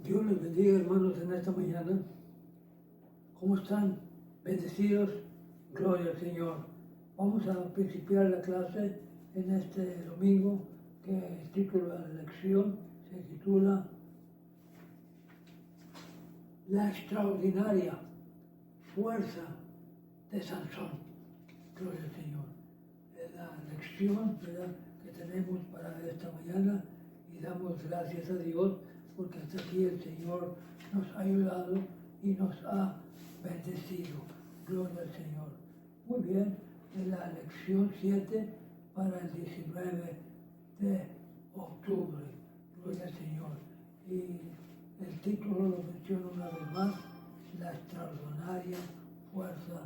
Dios les bendiga, hermanos, en esta mañana. ¿Cómo están? Bendecidos. Gloria al Señor. Vamos a principiar la clase en este domingo, que el título de la lección se titula La extraordinaria fuerza de Sansón. Gloria al Señor. Es la lección, ¿verdad?, que tenemos para esta mañana, y damos gracias a Dios porque hasta aquí el Señor nos ha ayudado y nos ha bendecido. Gloria al Señor. Muy bien, es la lección 7 para el 19 de octubre. Gloria al Señor. Y el título lo menciono una vez más: la extraordinaria fuerza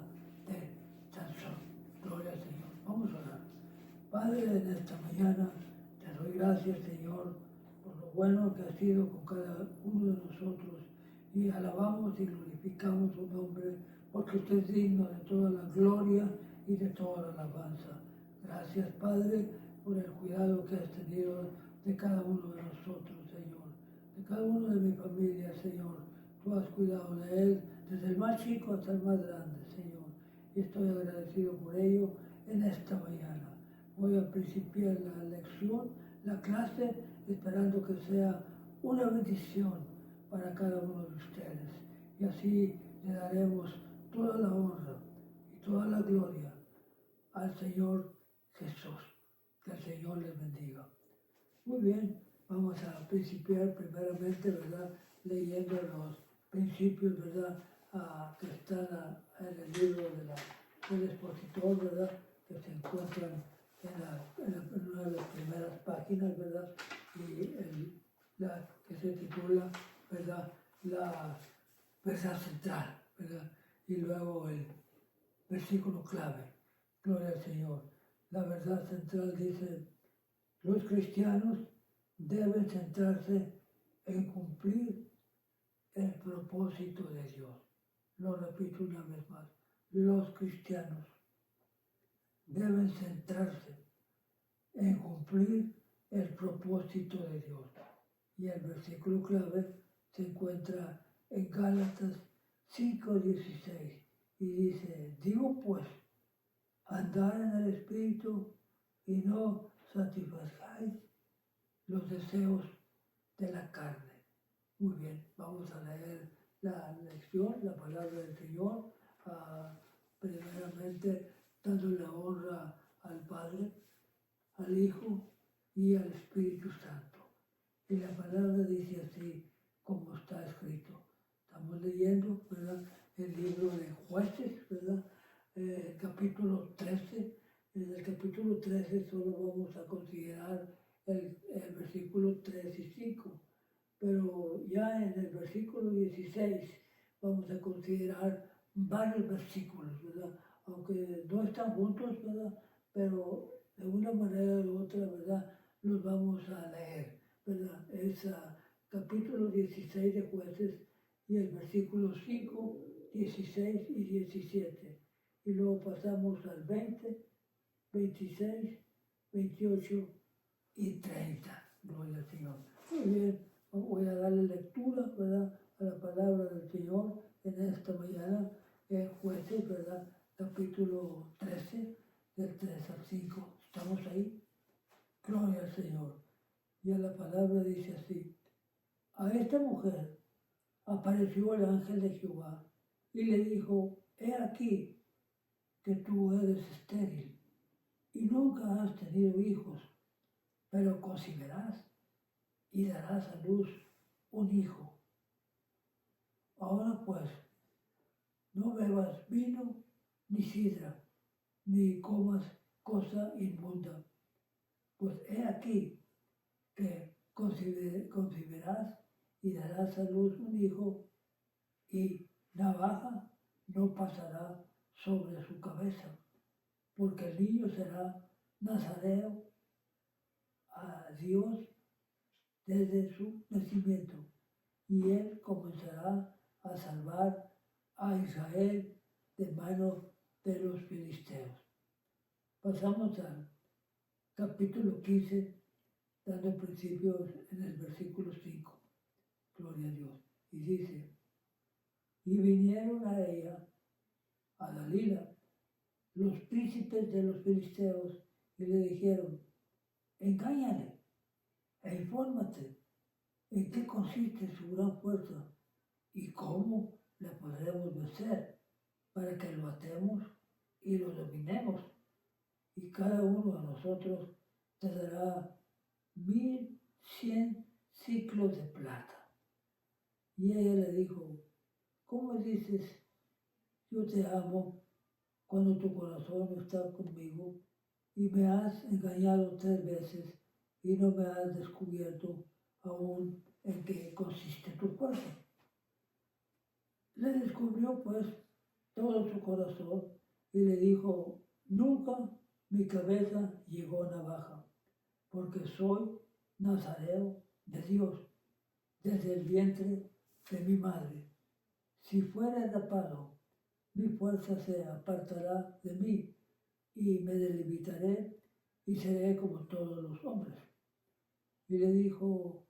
de Sansón. Gloria al Señor. Vamos a orar. Padre, en esta mañana te doy gracias, Señor, por lo bueno que has sido con cada uno de nosotros, y alabamos y glorificamos su nombre, porque usted es digno de toda la gloria y de toda la alabanza. Gracias, Padre, por el cuidado que has tenido de cada uno de nosotros, Señor, de cada uno de mi familia, Señor. Tú has cuidado de él, desde el más chico hasta el más grande, Señor, y estoy agradecido por ello en esta mañana. Voy a principiar la lección, la clase, esperando que sea una bendición para cada uno de ustedes. Y así le daremos toda la honra y toda la gloria al Señor Jesús. Que el Señor les bendiga. Muy bien, vamos a principiar primeramente, ¿verdad?, leyendo los principios, ¿verdad?, que están en el libro del expositor, ¿verdad?, que se encuentran en una de las primeras páginas, ¿verdad?, y que se titula, ¿verdad?, la verdad central, ¿verdad?, y luego el versículo clave. Gloria al Señor. La verdad central dice: los cristianos deben centrarse en cumplir el propósito de Dios. Lo repito una vez más: los cristianos deben centrarse en cumplir el propósito de Dios. Y el versículo clave se encuentra en Gálatas 5:16 y dice: digo pues, andar en el Espíritu y no satisfagáis los deseos de la carne. Muy bien, vamos a leer la lección, la palabra del Señor, primeramente dándole honra al Padre, al Hijo y al Espíritu Santo. Y la palabra dice así como está escrito. Estamos leyendo, ¿verdad?, el libro de Jueces, ¿verdad?, capítulo 13. En el capítulo 13 solo vamos a considerar el versículo 3 y 5, pero ya en el versículo 16 vamos a considerar varios versículos, ¿verdad?, aunque no están juntos, ¿verdad?, pero de una manera u otra, ¿verdad?, los vamos a leer, ¿verdad? Es capítulo 16 de Jueces y el versículo 5, 16 y 17. Y luego pasamos al 20, 26, 28 y 30. Gloria al Señor. Muy bien, voy a darle lectura, ¿verdad?, a la palabra del Señor en esta mañana, en Jueces, ¿verdad?, capítulo 13, del 3 al 5. ¿Estamos ahí? Gloria al Señor. Y a la palabra dice así: a esta mujer apareció el ángel de Jehová y le dijo: he aquí que tú eres estéril y nunca has tenido hijos, pero concebirás y darás a luz un hijo. Ahora pues, no bebas vino ni sidra, ni comas cosa inmunda, pues he aquí que concebirás y darás a luz un hijo, y navaja no pasará sobre su cabeza, porque el niño será nazareo a Dios desde su nacimiento, y él comenzará a salvar a Israel de mano de los filisteos. Pasamos al capítulo 15, dando principios en el versículo 5. Gloria a Dios. dice, y vinieron a ella, a Dalila, los príncipes de los filisteos, y le dijeron, engáñale e infórmate en qué consiste su gran fuerza y cómo le podremos vencer para que lo atemos y lo dominemos. Y cada uno de nosotros te dará 1,100 ciclos de plata. Y ella le dijo, ¿cómo dices, yo te amo cuando tu corazón está conmigo y me has engañado 3 veces y no me has descubierto aún en qué consiste tu fuerza? Le descubrió pues todo su corazón y le dijo, nunca mi cabeza llegó a navaja, porque soy nazareo de Dios desde el vientre de mi madre. Si fuera rapado, mi fuerza se apartará de mí y me delimitaré y seré como todos los hombres. Y le dijo,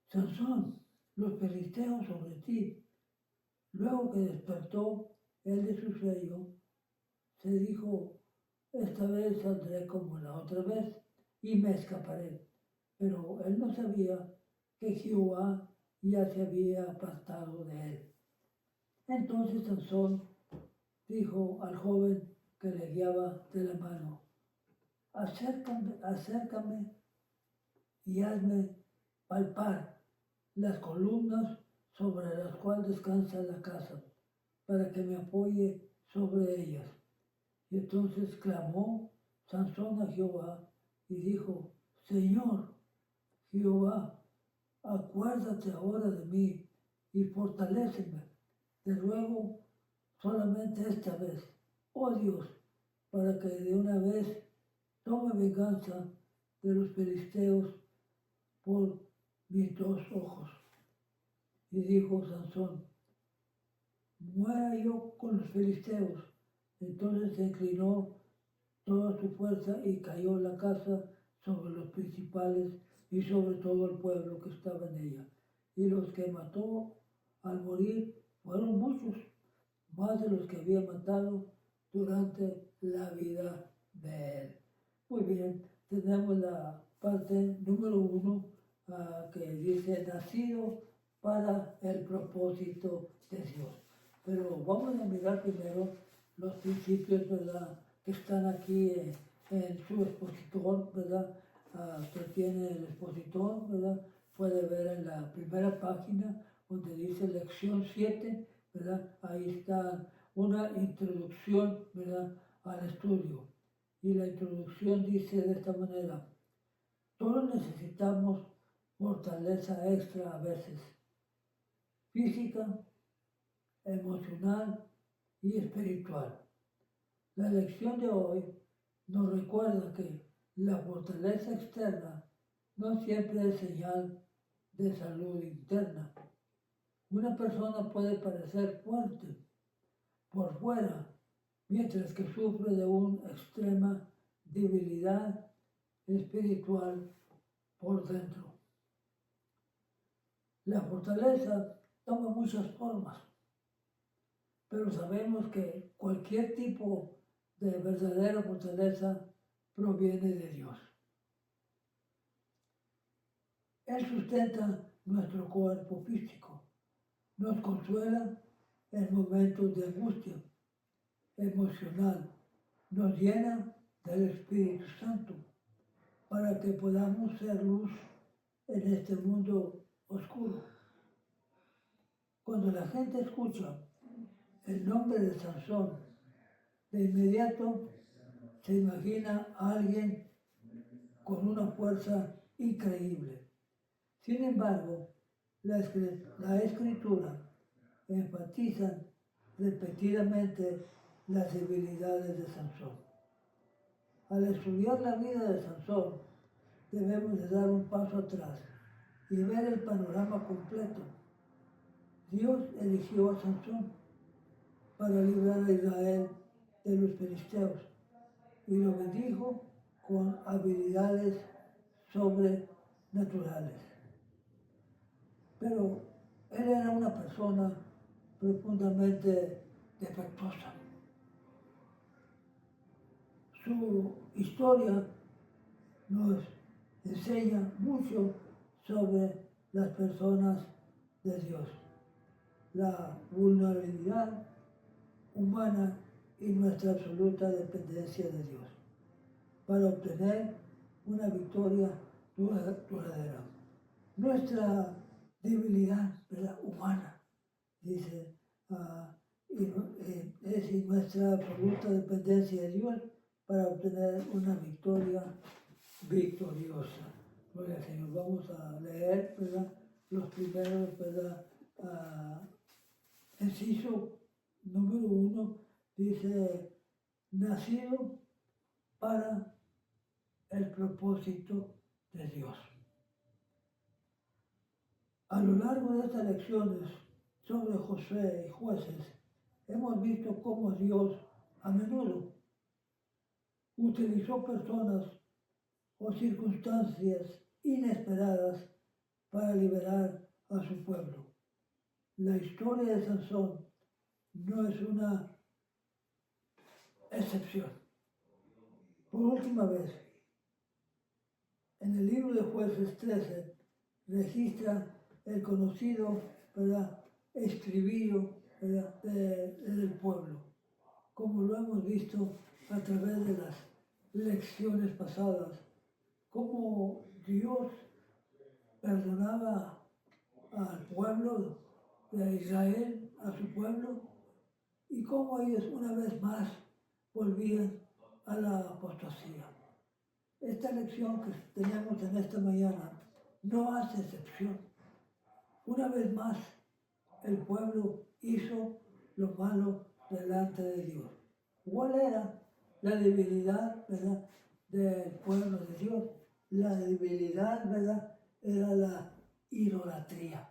Sansón, los filisteos sobre ti. Luego que despertó él de su sueño, se dijo, esta vez saldré como la otra vez y me escaparé. Pero él no sabía que Jehová ya se había apartado de él. Entonces Sansón dijo al joven que le guiaba de la mano, acércame y hazme palpar las columnas sobre las cuales descansa la casa, para que me apoye sobre ellas. Y entonces clamó Sansón a Jehová y dijo, Señor Jehová, acuérdate ahora de mí y fortaléceme. Te ruego solamente esta vez, oh Dios, para que de una vez tome venganza de los filisteos por mis 2 ojos. Y dijo Sansón, muera yo con los filisteos. Entonces se inclinó toda su fuerza y cayó la casa sobre los principales y sobre todo el pueblo que estaba en ella. Y los que mató al morir fueron muchos, más de los que había matado durante la vida de él. Muy bien, tenemos la parte número 1 que dice, nacido para el propósito de Dios. Pero vamos a mirar primero los principios, ¿verdad?, que están aquí en su expositor, ¿verdad? Usted tiene el expositor, ¿verdad? Puede ver en la primera página donde dice lección 7, ¿verdad? Ahí está una introducción, ¿verdad?, al estudio. Y la introducción dice de esta manera, todos necesitamos fortaleza extra a veces, física, emocional y espiritual. La lección de hoy nos recuerda que la fortaleza externa no siempre es señal de salud interna. Una persona puede parecer fuerte por fuera, mientras que sufre de una extrema debilidad espiritual por dentro. La fortaleza toma muchas formas, pero sabemos que cualquier tipo de verdadera fortaleza proviene de Dios. Él sustenta nuestro cuerpo físico, nos consuela en momentos de angustia emocional, nos llena del Espíritu Santo para que podamos ser luz en este mundo oscuro. Cuando la gente escucha el nombre de Sansón, de inmediato se imagina a alguien con una fuerza increíble. Sin embargo, la escritura enfatiza repetidamente las debilidades de Sansón. Al estudiar la vida de Sansón, debemos de dar un paso atrás y ver el panorama completo. Dios eligió a Sansón para librar a Israel de los filisteos y lo bendijo con habilidades sobrenaturales. Pero Él era una persona profundamente defectuosa. Su historia nos enseña mucho sobre las personas de Dios, la vulnerabilidad humana y nuestra absoluta dependencia de Dios para obtener una victoria duradera. Nuestra debilidad, ¿verdad?, humana, dice, es nuestra absoluta dependencia de Dios para obtener una victoria victoriosa. Gloria al Señor. Vamos a leer, ¿verdad?, los primeros, ¿verdad? Inciso número 1 dice, nacido para el propósito de Dios. A lo largo de estas lecciones sobre Josué y jueces, hemos visto cómo Dios a menudo utilizó personas o circunstancias inesperadas para liberar a su pueblo. La historia de Sansón no es una excepción. Por última vez, en el libro de Jueces 13 registra el conocido, ¿verdad?, estribillo, ¿verdad?, del pueblo, como lo hemos visto a través de las lecciones pasadas, cómo Dios perdonaba al pueblo de Israel, a su pueblo, y cómo ellos una vez más volvían a la apostasía. Esta lección que tenemos en esta mañana no hace excepción. Una vez más, el pueblo hizo lo malo delante de Dios. ¿Cuál era la debilidad, ¿verdad?, del pueblo de Dios? La debilidad, ¿verdad?, era la idolatría.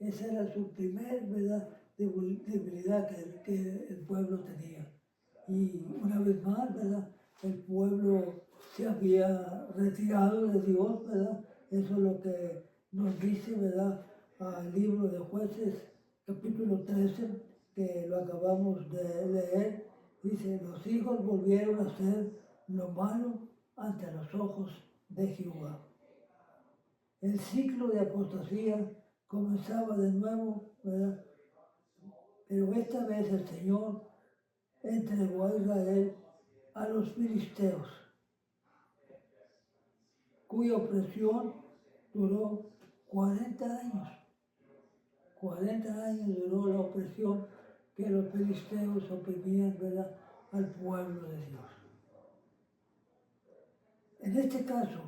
Esa era su primer, ¿verdad?, debilidad que el pueblo tenía. Y una vez más, ¿verdad?, el pueblo se había retirado de Dios, ¿verdad? Eso es lo que nos dice, ¿verdad?, al libro de Jueces, capítulo 13, que lo acabamos de leer. Dice, los hijos volvieron a hacer lo malo ante los ojos de Jehová. El ciclo de apostasía comenzaba de nuevo, ¿verdad? Pero esta vez el Señor entregó a Israel a los filisteos, cuya opresión duró 40 años. 40 años duró la opresión que los filisteos oprimían, ¿verdad?, al pueblo de Dios. En este caso,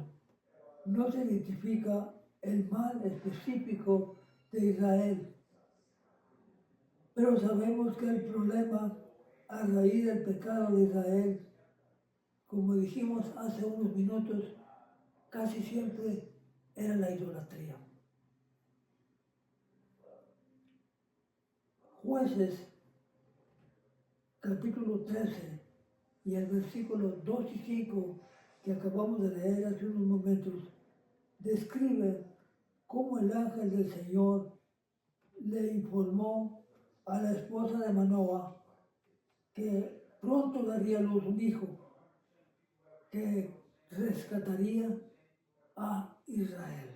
no se identifica el mal específico de Israel, pero sabemos que el problema a raíz del pecado de Israel, como dijimos hace unos minutos, casi siempre era la idolatría. Jueces, capítulo 13, y el versículo 2 y 5 que acabamos de leer hace unos momentos, describe cómo el ángel del Señor le informó a la esposa de Manoah que pronto daría a luz un hijo que rescataría a Israel.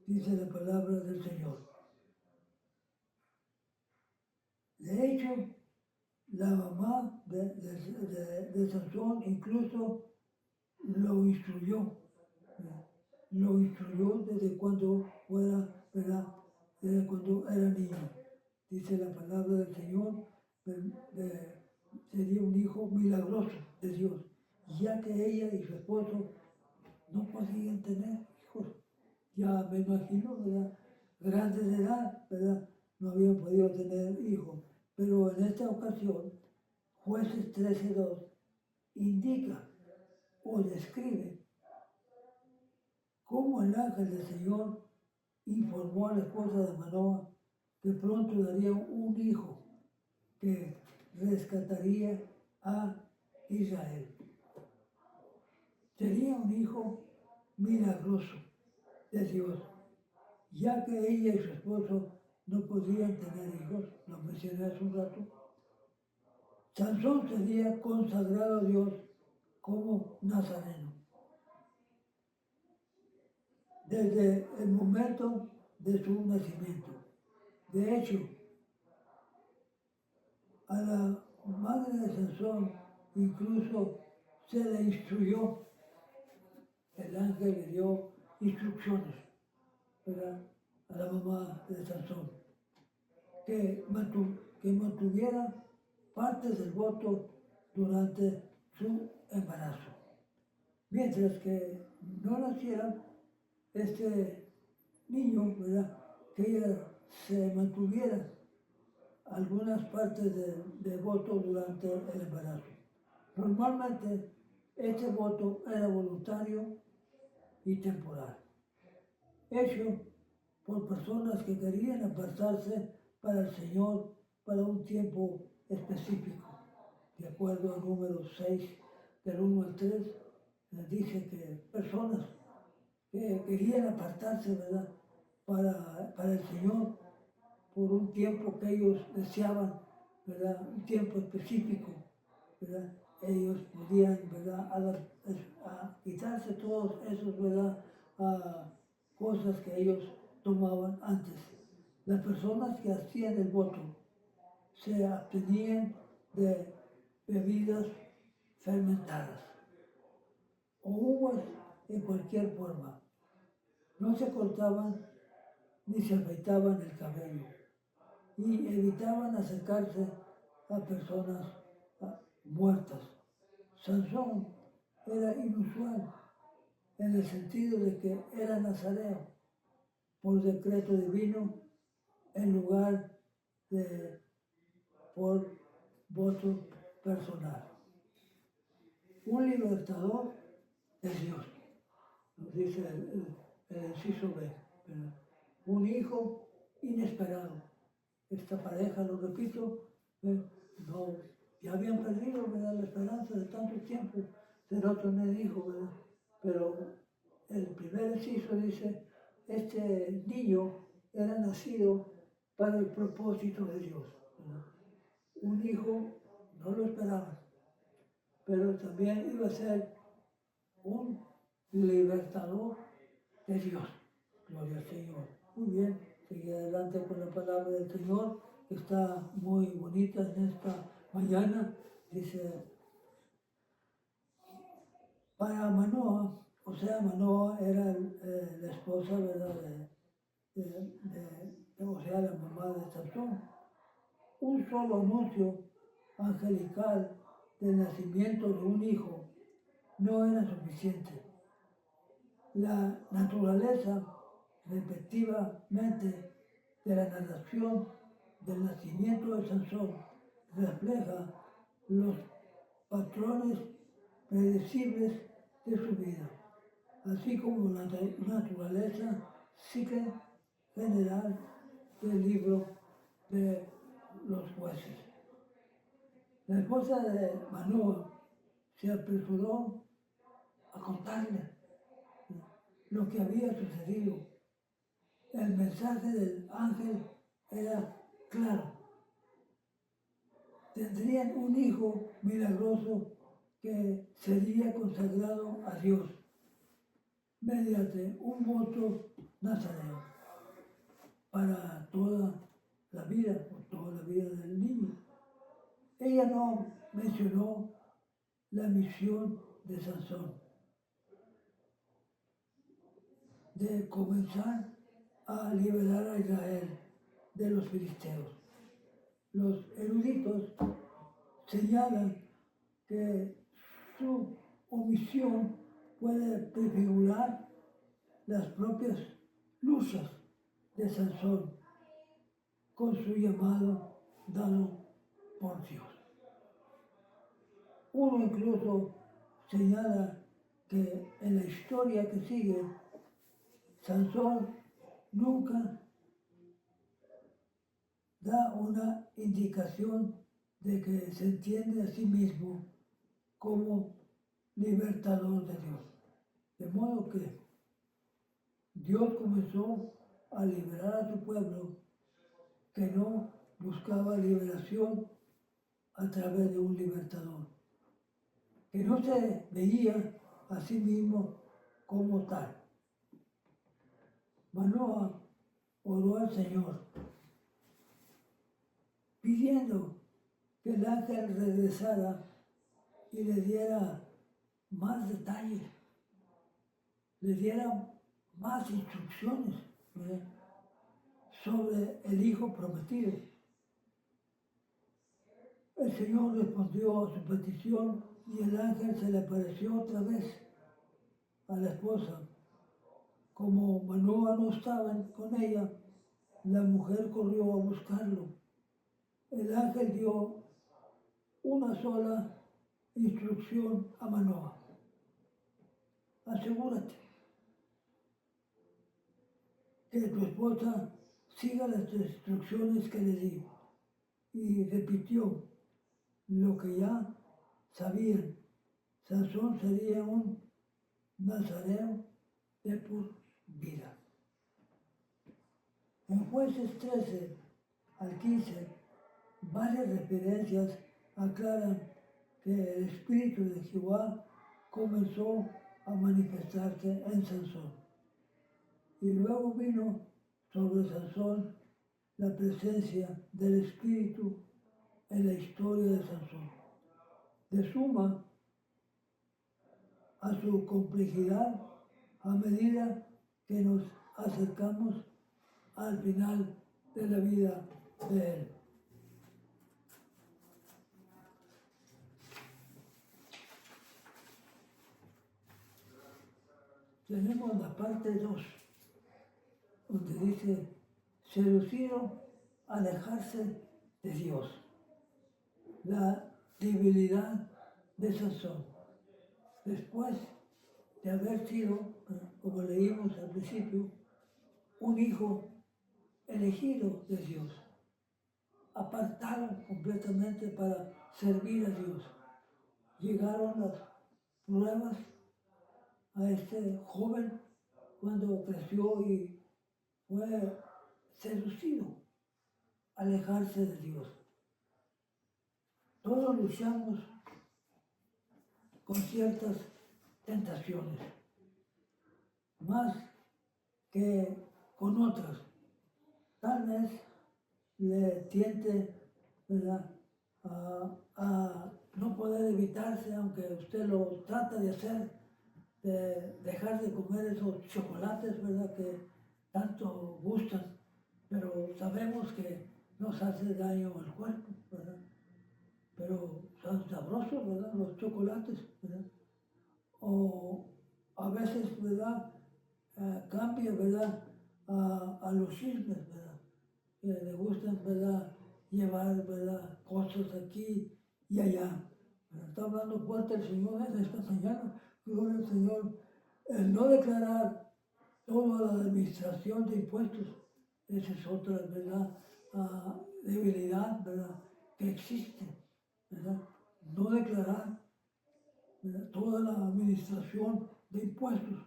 Dice la palabra del Señor. De hecho, la mamá de Sansón incluso lo instruyó desde cuando ¿verdad?, desde cuando era niño. Dice la palabra del Señor, sería un hijo milagroso de Dios, ya que ella y su esposo no podían tener hijos. Ya me imagino, ¿verdad?, grandes de edad, ¿verdad?, no habían podido tener hijos. Pero en esta ocasión, Jueces 13:2 indica o describe cómo el ángel del Señor informó a la esposa de Manoah que pronto daría un hijo que rescataría a Israel. Sería un hijo milagroso de Dios, ya que ella y su esposo no podían tener hijos, lo mencioné hace un rato. Sansón sería consagrado a Dios como nazareno. Desde el momento de su nacimiento. De hecho, a la madre de Sansón incluso se le instruyó, el ángel le dio instrucciones, ¿verdad?, a la mamá de Sansón, que mantuviera partes del voto durante su embarazo. Mientras que no naciera este niño, ¿verdad?, que ella se mantuviera algunas partes de voto durante el embarazo. Normalmente este voto era voluntario y temporal, hecho por personas que querían apartarse para el Señor para un tiempo específico. De acuerdo al número 6, del 1 al 3, dice que personas que querían apartarse, ¿verdad?, para el Señor por un tiempo que ellos deseaban, ¿verdad?, un tiempo específico, ¿verdad? Ellos podían, ¿verdad?, a quitarse todos esos, ¿verdad?, cosas que ellos tomaban antes. Las personas que hacían el voto se abstenían de bebidas fermentadas o uvas en cualquier forma. No se cortaban ni se afeitaban el cabello y evitaban acercarse a personas muertas. Sansón era inusual en el sentido de que era nazareo por decreto divino en lugar de por voto personal. Un libertador de Dios, nos dice el inciso B, ¿verdad? Un hijo inesperado. Esta pareja, lo repito, no, ya habían perdido, ¿verdad?, la esperanza de tanto tiempo de no tener hijos, ¿verdad? Pero el primer inciso dice, este niño era nacido para el propósito de Dios, ¿verdad? Un hijo no lo esperaban, pero también iba a ser un libertador de Dios. Gloria al Señor. Muy bien, seguir adelante con la palabra del Señor, que está muy bonita en esta mañana. Dice, para Manoa, o sea, Manoa era la esposa, ¿verdad?, o sea, la mamá de Sansón. Un solo anuncio angelical del nacimiento de un hijo no era suficiente. La naturaleza respectivamente de la narración del nacimiento de Sansón refleja los patrones predecibles de su vida, así como la naturaleza psique general del libro de los jueces. La esposa de Manoa se apresuró a contarle lo que había sucedido. El mensaje del ángel era claro. Tendrían un hijo milagroso que sería consagrado a Dios mediante un voto nazareo para toda la vida, por toda la vida del niño. Ella no mencionó la misión de Sansón de comenzar a liberar a Israel de los filisteos. Los eruditos señalan que su omisión puede prefigurar las propias luchas de Sansón con su llamado dado por Dios. Uno incluso señala que en la historia que sigue, Sansón nunca da una indicación de que se entiende a sí mismo como libertador de Dios. De modo que Dios comenzó a liberar a su pueblo que no buscaba liberación a través de un libertador, que no se veía a sí mismo como tal. Manoah oró al Señor, pidiendo que el ángel regresara y le diera más detalles, le diera más instrucciones, ¿verdad?, sobre el hijo prometido. El Señor respondió a su petición y el ángel se le apareció otra vez a la esposa. Como Manoah no estaba con ella, la mujer corrió a buscarlo. El ángel dio una sola instrucción a Manoah: asegúrate que tu esposa siga las instrucciones que le di. Y repitió lo que ya sabían: Sansón sería un nazareo de por vida. En Jueces 13 al 15, varias referencias aclaran que el Espíritu de Jehová comenzó a manifestarse en Sansón. Y luego vino sobre Sansón la presencia del Espíritu en la historia de Sansón. De suma a su complejidad a medida que nos acercamos al final de la vida de él. Tenemos la parte 2, donde dice: seducido a alejarse de Dios. La debilidad de Sansón. Después de haber sido, como leímos al principio, un hijo elegido de Dios, apartado completamente para servir a Dios, llegaron las pruebas a este joven cuando creció y fue seducido a alejarse de Dios. Todos luchamos con ciertas tentaciones, más que con otras. Tal vez le tiente, ¿verdad?, a no poder evitarse, aunque usted lo trata de hacer, de dejar de comer esos chocolates, ¿verdad?, que tanto gustan, pero sabemos que nos hace daño al cuerpo, ¿verdad? Pero son sabrosos, ¿verdad?, los chocolates, ¿verdad? O a veces, ¿verdad?, cambia, ¿verdad?, a los chismes, ¿verdad?, que le gustan, ¿verdad?, llevar, ¿verdad?, cosas aquí y allá. Está hablando fuerte el Señor en esta mañana, gloria al Señor. El no declarar toda la administración de impuestos, esa es otra, ¿verdad?, debilidad, ¿verdad?, que existe, ¿verdad? No declarar, ¿verdad?, toda la administración de impuestos.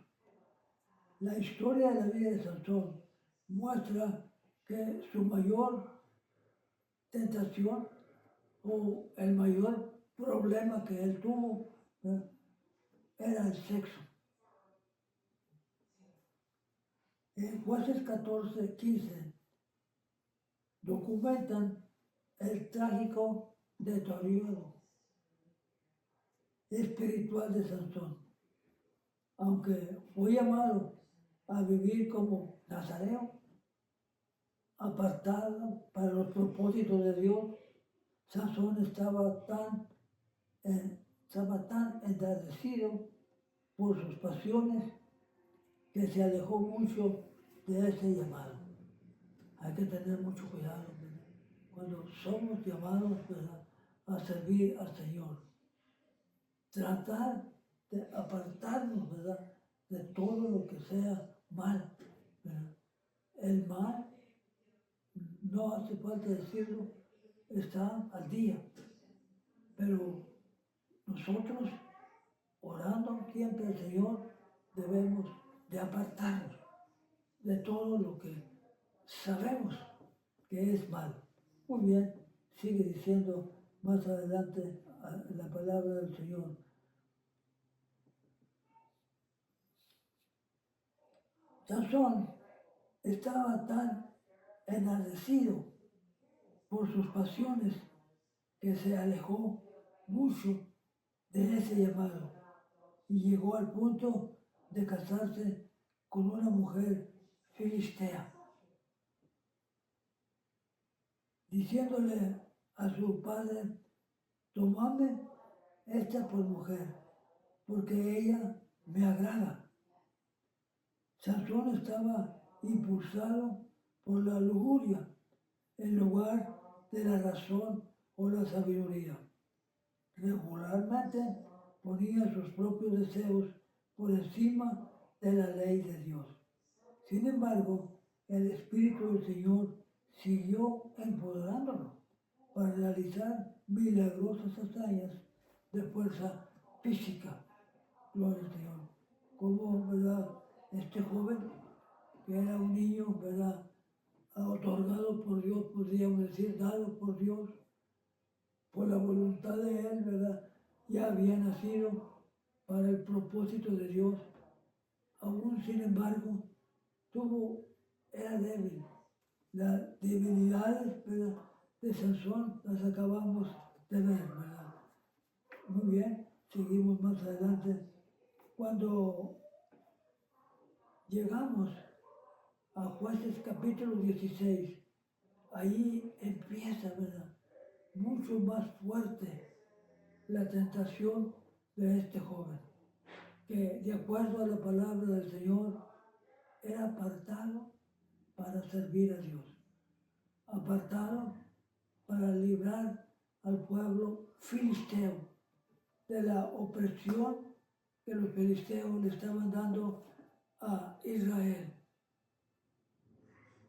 La historia de la vida de Sansón muestra que su mayor tentación o el mayor problema que él tuvo, ¿verdad?, era el sexo. En Jueces 14, 15 documentan el trágico deterioro espiritual de Sansón. Aunque fue llamado a vivir como nazareo, apartado para los propósitos de Dios, Sansón estaba tan enardecido por sus pasiones que se alejó mucho de ese llamado. Hay que tener mucho cuidado, ¿verdad?, cuando somos llamados, ¿verdad?, a servir al Señor. Tratar de apartarnos, ¿verdad?, de todo lo que sea mal, ¿verdad? El mal, no hace falta decirlo, está al día, pero nosotros, orando siempre al Señor, debemos de apartarnos. de todo lo que sabemos que es malo. Muy bien, sigue diciendo más adelante la palabra del Señor. Sansón estaba tan enardecido por sus pasiones que se alejó mucho de ese llamado y llegó al punto de casarse con una mujer filistea, diciéndole a su padre: tomame esta por mujer, porque ella me agrada. Sansón estaba impulsado por la lujuria en lugar de la razón o la sabiduría. Regularmente ponía sus propios deseos por encima de la ley de Dios. Sin embargo, el Espíritu del Señor siguió empoderándolo para realizar milagrosas hazañas de fuerza física. Gloria al Señor. Como, ¿verdad? Este joven, que era un niño, ¿verdad?, otorgado por Dios, podríamos decir, dado por Dios, por la voluntad de Él, ¿verdad?, ya había nacido para el propósito de Dios. Aún sin embargo, era débil. Las debilidades, ¿verdad?, de Sansón las acabamos de ver, ¿verdad? Muy bien, seguimos más adelante. Cuando llegamos a Jueces capítulo 16, ahí empieza, ¿verdad?, mucho más fuerte la tentación de este joven, que de acuerdo a la palabra del Señor era apartado para servir a Dios, apartado para librar al pueblo filisteo de la opresión que los filisteos le estaban dando a Israel.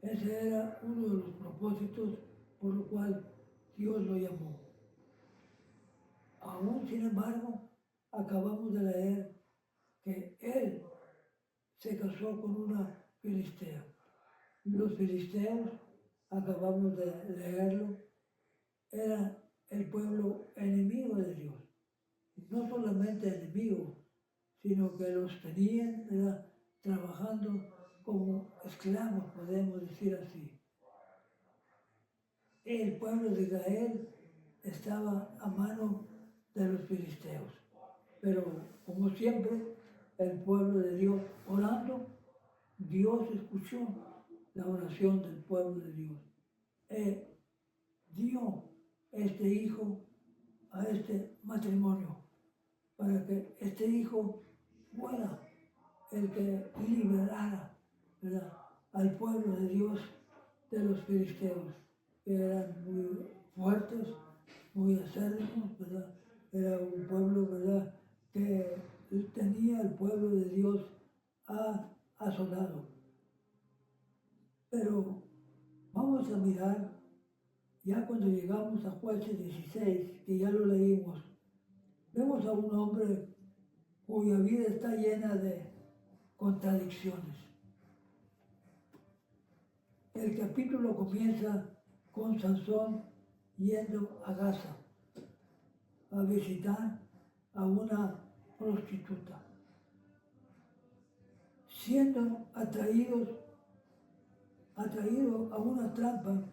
Ese era uno de los propósitos por lo cual Dios lo llamó. Aún, sin embargo, acabamos de leer que él se casó con una filistea. Los filisteos, acabamos de leerlo, eran el pueblo enemigo de Dios. No solamente enemigo, sino que los tenían, ¿verdad?, trabajando como esclavos, podemos decir así. El pueblo de Israel estaba a mano de los filisteos. Pero, como siempre, el pueblo de Dios orando, Dios escuchó la oración del pueblo de Dios. Dio este hijo a este matrimonio para que este hijo fuera el que liberara, ¿verdad?, al pueblo de Dios de los filisteos, que eran muy fuertes, muy acérrimos, ¿verdad? Era un pueblo, ¿verdad?, que tenía el pueblo de Dios asolado. Pero vamos a mirar, ya cuando llegamos a Jueces 16, que ya lo leímos, vemos a un hombre cuya vida está llena de contradicciones. El capítulo comienza con Sansón yendo a Gaza a visitar a una prostituta, siendo atraído a una trampa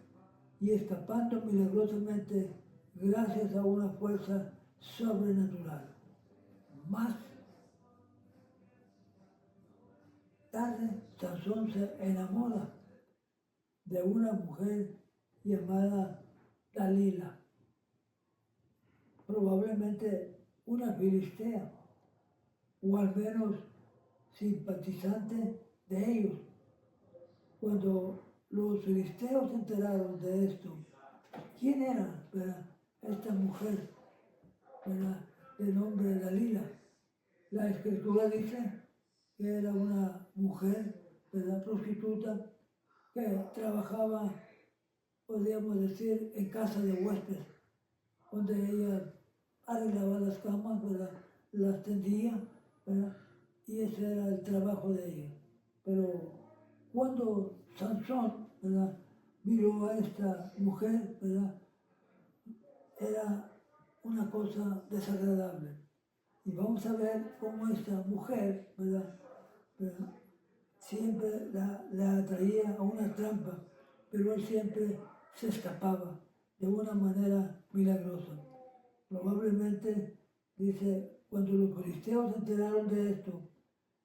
y escapando milagrosamente gracias a una fuerza sobrenatural. Más tarde, Sansón se enamora de una mujer llamada Dalila, probablemente una filistea, o al menos simpatizante de ellos. Cuando los filisteos se enteraron de esto, ¿quién era, ¿verdad?, esta mujer, ¿verdad?, de nombre Dalila? La escritura dice que era una mujer, ¿verdad?, prostituta, que trabajaba, podríamos decir, en casa de huéspedes, donde ella arreglaba las camas, ¿verdad?, las tendía, ¿verdad?, y ese era el trabajo de ella. Pero Cuando Sansón, ¿verdad?, miró a esta mujer, ¿verdad?, era una cosa desagradable. Y vamos a ver cómo esta mujer, ¿verdad?, ¿verdad?, siempre la atraía a una trampa, pero él siempre se escapaba de una manera milagrosa. Probablemente, dice, cuando los filisteos se enteraron de esto,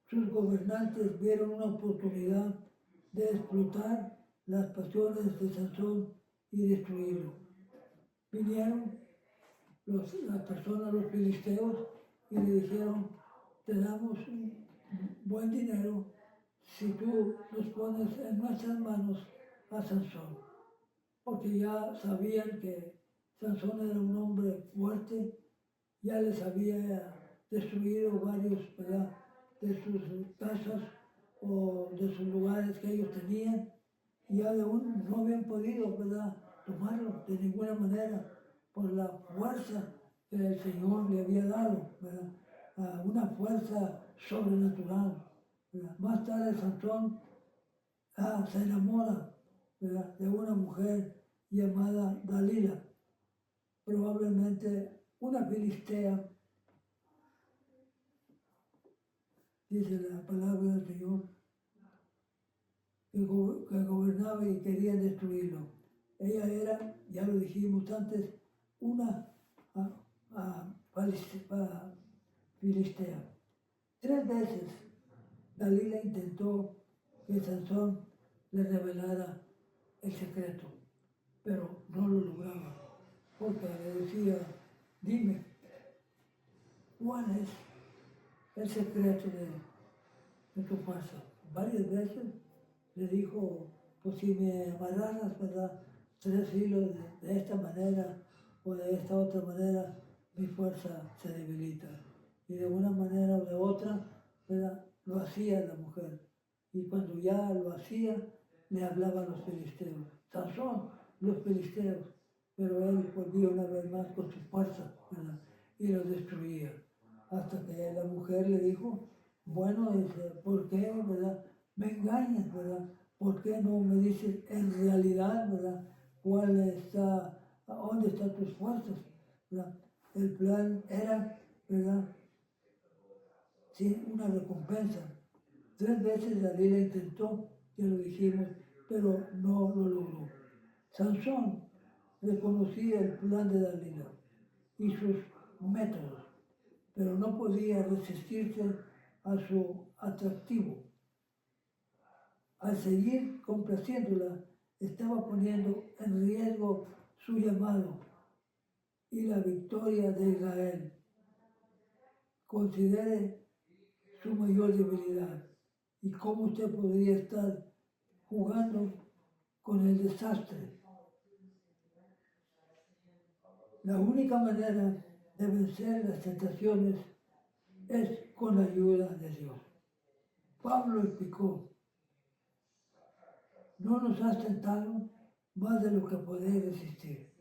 sus gobernantes vieron una oportunidad de explotar las pasiones de Sansón y destruirlo. Vinieron las personas, los filisteos, y le dijeron, te damos un buen dinero si tú nos pones en nuestras manos a Sansón. Porque ya sabían que Sansón era un hombre fuerte, ya les había destruido varios, ¿verdad?, de sus casas o de sus lugares que ellos tenían, y aún no habían podido, ¿verdad?, tomarlo de ninguna manera por la fuerza que el Señor le había dado, ¿verdad?, una fuerza sobrenatural, ¿verdad? Más tarde Sansón se enamora, ¿verdad?, de una mujer llamada Dalila, probablemente una filistea. Dice la palabra del Señor, que gobernaba y quería destruirlo. Ella era, ya lo dijimos antes, una filistea. 3 veces Dalila intentó que Sansón le revelara el secreto, pero no lo lograba, porque le decía, dime, ¿cuál es el secreto de tu fuerza? Varias veces le dijo, pues si me amarraras, ¿verdad?, 3 hilos de esta manera o de esta otra manera, mi fuerza se debilita. Y de una manera o de otra, ¿verdad?, lo hacía la mujer. Y cuando ya lo hacía, le hablaba a los filisteos. Sansón, los filisteos. Pero él volvía una vez más con su fuerza, ¿verdad?, y lo destruía. Hasta que la mujer le dijo, bueno, dice, ¿por qué, verdad, me engañas, verdad? ¿Por qué no me dices en realidad, verdad, dónde están tus fuerzas, verdad? El plan era, verdad, sin una recompensa. 3 veces Dalila intentó, ya lo dijimos, pero no lo logró. Sansón reconocía el plan de Dalila y sus métodos, pero no podía resistirse a su atractivo. Al seguir complaciéndola, estaba poniendo en riesgo su llamado y la victoria de Israel. Considere su mayor debilidad y cómo usted podría estar jugando con el desastre. La única manera de vencer las tentaciones es con la ayuda de Dios. Pablo explicó, no nos has tentado más de lo que podéis resistir,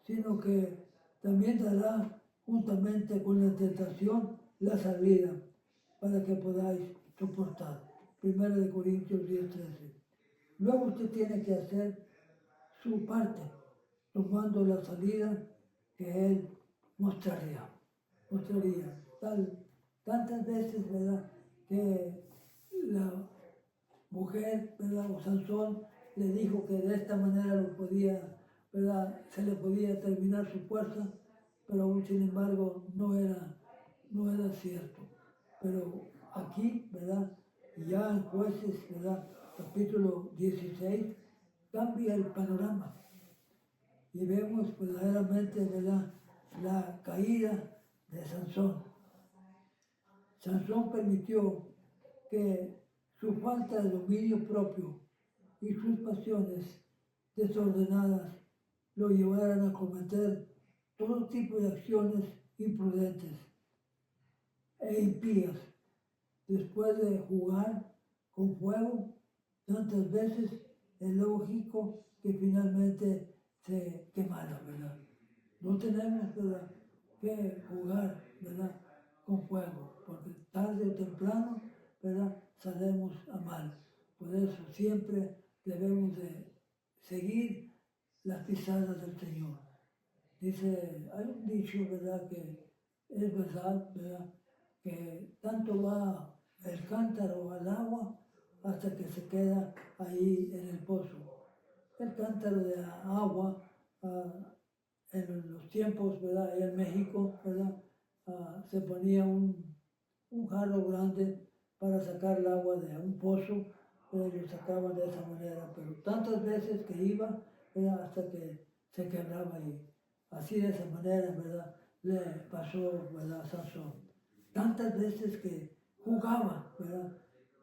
sino que también dará juntamente con la tentación la salida para que podáis soportar. 1 Corintios 10:13. Luego usted tiene que hacer su parte, tomando la salida que Él mostraría. Tantas veces, ¿verdad?, que la mujer, ¿verdad?, o Sansón le dijo que de esta manera lo podía, ¿verdad?, se le podía terminar su fuerza, pero aún sin embargo no era cierto. Pero aquí, ¿verdad?, ya en Jueces, ¿verdad?, capítulo 16, cambia el panorama y vemos verdaderamente, ¿verdad?, la caída de Sansón. Sansón permitió que su falta de dominio propio y sus pasiones desordenadas lo llevaran a cometer todo tipo de acciones imprudentes e impías. Después de jugar con fuego tantas veces, es lógico que finalmente se quemara, ¿verdad? No tenemos, ¿verdad?, que jugar, ¿verdad?, con fuego, porque tarde o temprano, ¿verdad?, saldremos a mal. Por eso siempre debemos de seguir las pisadas del Señor. Dice, hay un dicho, ¿verdad?, que es verdad, ¿verdad?, que tanto va el cántaro al agua hasta que se queda ahí en el pozo. El cántaro de agua, en los tiempos, ¿verdad?, allá en México, ¿verdad?, se ponía un jarro grande para sacar el agua de un pozo, pero lo sacaban de esa manera, pero tantas veces que iba, ¿verdad?, hasta que se quebraba ahí. Así de esa manera, ¿verdad?, le pasó, ¿verdad?, a Sansón. Tantas veces que jugaba, ¿verdad?,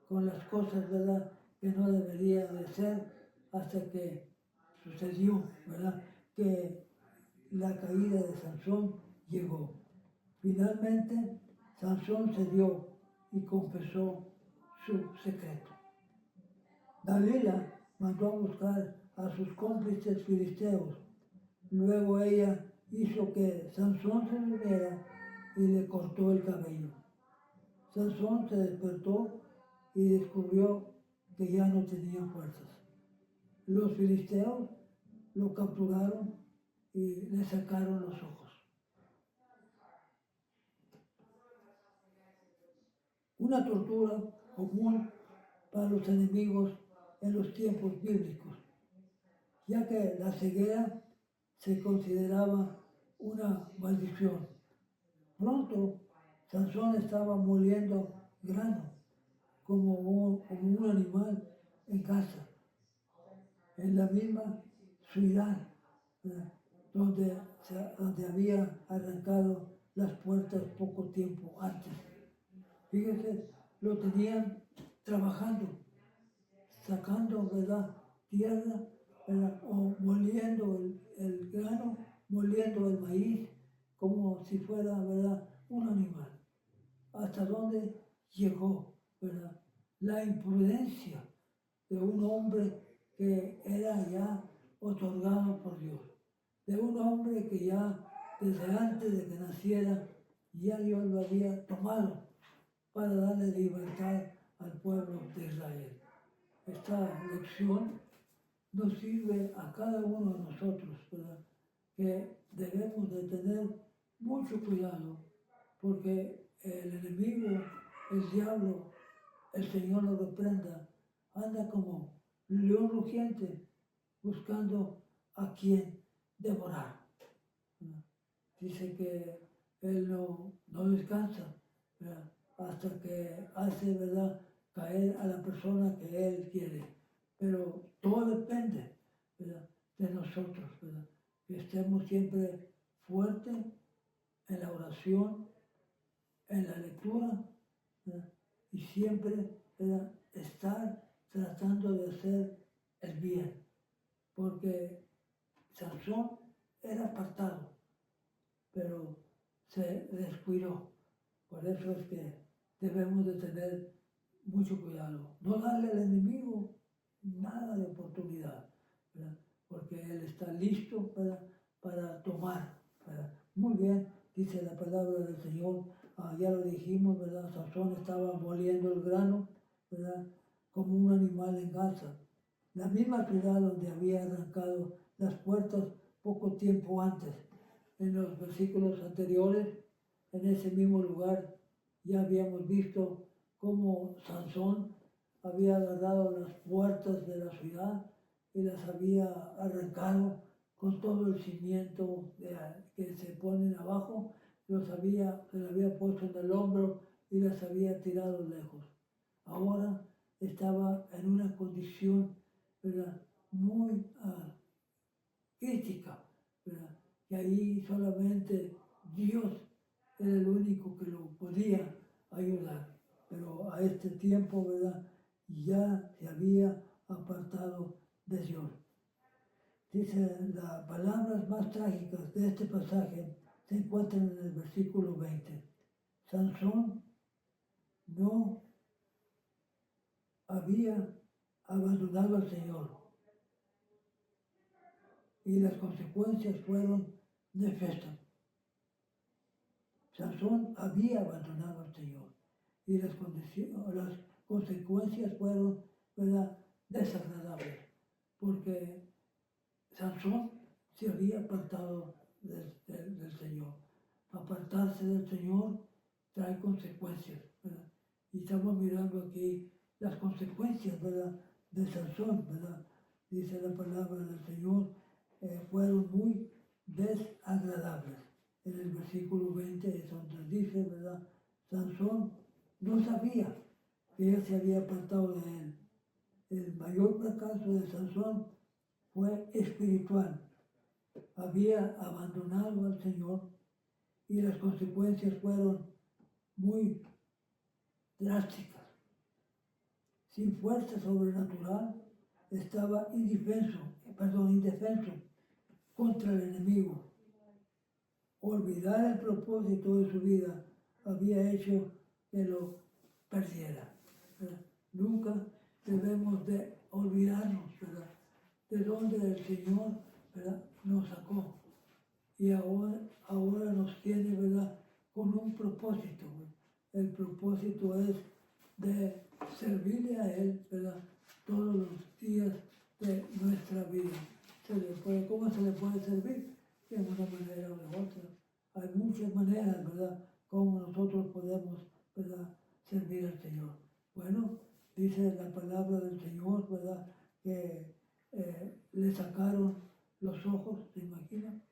con las cosas, ¿verdad?, que no debería de ser, hasta que sucedió, ¿verdad?, que la caída de Sansón llegó. Finalmente, Sansón cedió y confesó su secreto. Dalila mandó a buscar a sus cómplices filisteos. Luego ella hizo que Sansón se durmiera y le cortó el cabello. Sansón se despertó y descubrió que ya no tenía fuerzas. Los filisteos lo capturaron y le sacaron los ojos. Una tortura común para los enemigos en los tiempos bíblicos, ya que la ceguera se consideraba una maldición. Pronto, Sansón estaba moliendo grano como un animal en casa, en la misma ciudad donde había arrancado las puertas poco tiempo antes. Fíjense, lo tenían trabajando, sacando, ¿verdad?, tierra, ¿verdad?, o moliendo el grano, moliendo el maíz, como si fuera, ¿verdad?, un animal. ¿Hasta dónde llegó, ¿verdad?, la imprudencia de un hombre que era ya otorgado por Dios, de un hombre que ya desde antes de que naciera ya Dios lo había tomado para darle libertad al pueblo de Israel. Esta lección nos sirve a cada uno de nosotros, ¿verdad?, que debemos de tener mucho cuidado, porque el enemigo, el diablo, el Señor lo reprenda, anda como león rugiente buscando a quien devorar. Dice que él no descansa, ¿verdad?, hasta que hace, ¿verdad?, caer a la persona que él quiere. Pero todo depende, ¿verdad?, de nosotros, ¿verdad?, que estemos siempre fuertes en la oración, en la lectura, ¿verdad?, y siempre, ¿verdad?, estar tratando de hacer el bien, porque Sansón era apartado, pero se descuidó. Por eso es que debemos de tener mucho cuidado, no darle al enemigo nada de oportunidad, ¿verdad?, porque él está listo para tomar, ¿verdad? Muy bien, dice la palabra del Señor, ya lo dijimos, ¿verdad?, Sansón estaba moliendo el grano, ¿verdad?, como un animal en casa. La misma ciudad donde había arrancado las puertas poco tiempo antes. En los versículos anteriores, en ese mismo lugar, ya habíamos visto cómo Sansón había agarrado las puertas de la ciudad y las había arrancado con todo el cimiento que se ponen abajo, se las había puesto en el hombro y las había tirado lejos. Ahora estaba en una condición, ¿verdad?, muy crítica, ¿verdad?, que ahí solamente Dios era el único que lo podía ayudar. Pero a este tiempo, ¿verdad?, ya se había apartado de Dios. Dice, las palabras más trágicas de este pasaje se encuentran en el versículo 20. Sansón no había abandonado al Señor y las consecuencias fueron nefastas. Sansón había abandonado al Señor y las consecuencias fueron ¿verdad?, desagradables, porque Sansón se había apartado del Señor. Apartarse del Señor trae consecuencias, ¿verdad? Y estamos mirando aquí las consecuencias, ¿verdad?, de Sansón, ¿verdad? Dice la palabra del Señor, fueron muy desagradables. En el versículo 20 es donde dice, ¿verdad?, Sansón no sabía que ella se había apartado de él. El mayor fracaso de Sansón fue espiritual. Había abandonado al Señor y las consecuencias fueron muy drásticas. Sin fuerza sobrenatural, estaba indefenso contra el enemigo. Olvidar el propósito de su vida había hecho que lo perdiera, ¿verdad? Nunca debemos de olvidarnos, ¿verdad?, de donde el Señor, ¿verdad?, nos sacó. Y ahora nos tiene, ¿verdad?, con un propósito, ¿verdad? El propósito es de servirle a Él, ¿verdad?, todos los días de nuestra vida. ¿Cómo se le puede servir? De una manera o de otra. Hay muchas maneras, ¿verdad?, como nosotros podemos, ¿verdad?, servir al Señor. Bueno, dice la palabra del Señor, ¿verdad?, que le sacaron los ojos, ¿se imaginan?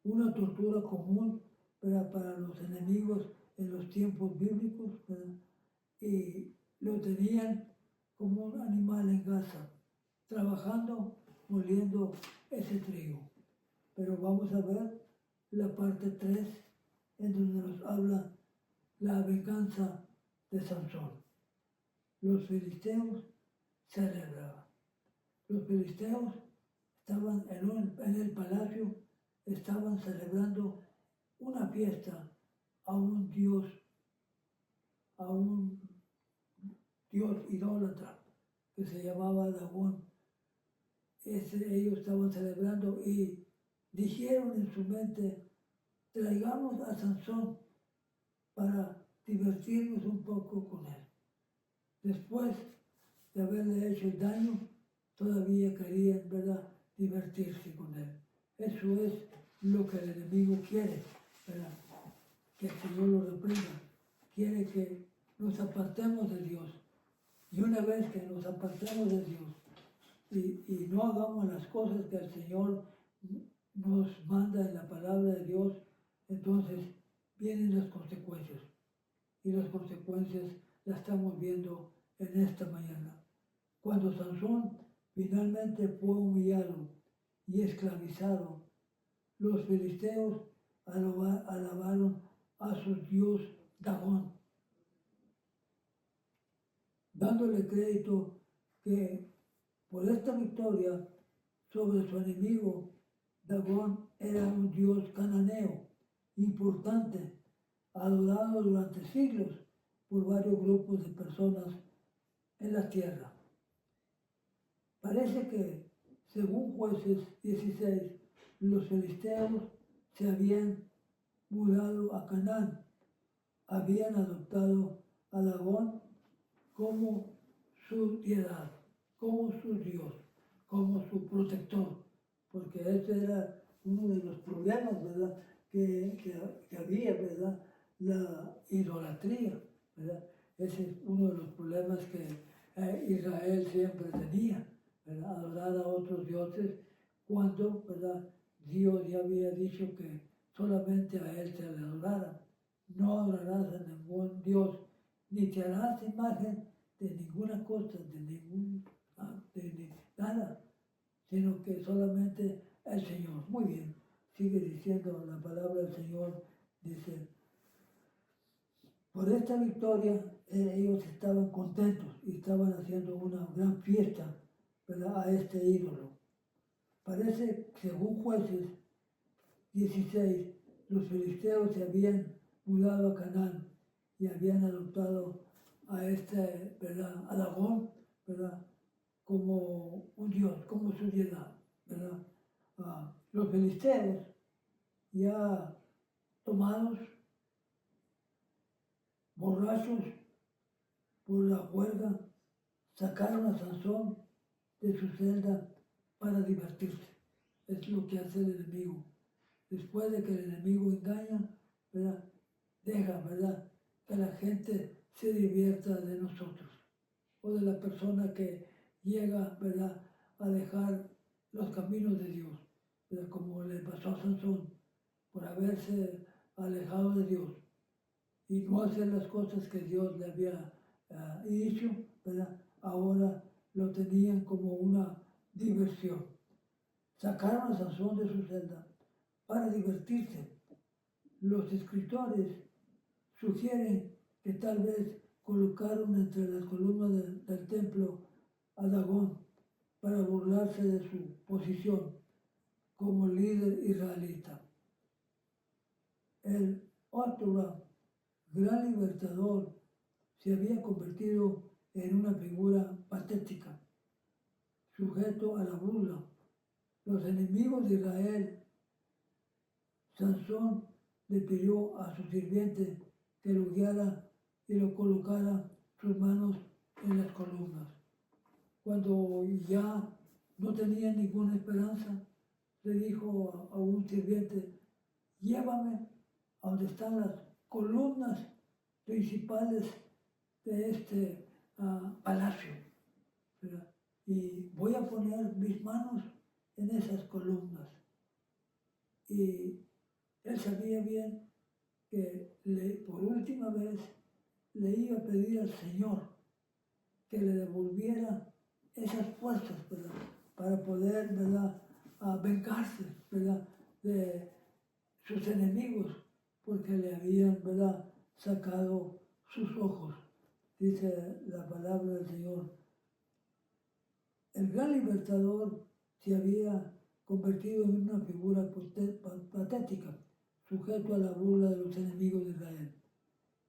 Una tortura común, ¿verdad?, para los enemigos en los tiempos bíblicos, ¿verdad?, y lo tenían como un animal en casa, trabajando, moliendo ese trigo. Pero vamos a ver la parte 3, en donde nos habla la venganza de Sansón. Los filisteos celebraban. Los filisteos estaban en el palacio, estaban celebrando una fiesta a un dios idólatra que se llamaba Dagón. Ellos estaban celebrando y dijeron en su mente, traigamos a Sansón para divertirnos un poco con él. Después de haberle hecho el daño, todavía querían, ¿verdad?, divertirse con él. Eso es lo que el enemigo quiere, ¿verdad?, que el Señor lo reprenda. Quiere que nos apartemos de Dios. Y una vez que nos apartemos de Dios y no hagamos las cosas que el Señor nos manda en la palabra de Dios, entonces vienen las consecuencias. Y las consecuencias las estamos viendo en esta mañana. Cuando Sansón finalmente fue humillado y esclavizado, los filisteos alabaron a su dios Dagón, dándole crédito que por esta victoria sobre su enemigo, Dagón era un dios cananeo importante, adorado durante siglos por varios grupos de personas en la tierra. Parece que, según Jueces 16, los filisteos se habían mudado a Canaán, habían adoptado a Dagón como su deidad, como su Dios, como su protector, porque ese era uno de los problemas, ¿verdad?, que había, ¿verdad?, la idolatría, ¿verdad? Ese es uno de los problemas que Israel siempre tenía, ¿verdad?, adorar a otros dioses, cuando, ¿verdad?, Dios ya había dicho que solamente a Él se le adorara. No adorarás a ningún Dios, ni te harás imagen de ninguna cosa, de nada, sino que solamente el Señor. Muy bien, sigue diciendo la palabra del Señor, dice, por esta victoria ellos estaban contentos y estaban haciendo una gran fiesta, ¿verdad?, a este ídolo. Parece, según Jueces 16, los filisteos se habían mudado a Canaán y habían adoptado a ¿verdad?, a Dagón, ¿verdad?, como un dios, como su deidad, ¿verdad? Los filisteos, ya tomados, borrachos por la juerga, sacaron a Sansón de su celda para divertirse. Es lo que hace el enemigo. Después de que el enemigo engaña, ¿verdad? Deja, ¿verdad?, que la gente se divierta de nosotros o de la persona que llega, ¿verdad?, a dejar los caminos de Dios, ¿verdad?, como le pasó a Sansón por haberse alejado de Dios y no hacer las cosas que Dios le había dicho, ¿verdad? Ahora lo tenían como una diversión. Sacaron a Sansón de su celda para divertirse. Los escritores sugieren que tal vez colocaron entre las columnas del templo a Dagón para burlarse de su posición como líder israelita. El otro gran libertador se había convertido en una figura patética, sujeto a la burla. Los enemigos de Israel, Sansón le pidió a su sirviente que lo guiara y lo colocara sus manos en las columnas. Cuando ya no tenía ninguna esperanza, le dijo a un sirviente: llévame a donde están las columnas principales de este palacio, ¿verdad? Y voy a poner mis manos en esas columnas. Y él sabía bien que por última vez le iba a pedir al Señor que le devolviera esas fuerzas, ¿verdad?, para poder, ¿verdad?, vengarse, ¿verdad?, de sus enemigos, porque le habían, ¿verdad?, sacado sus ojos, dice la palabra del Señor. El gran libertador se había convertido en una figura patética, sujeto a la burla de los enemigos de Israel.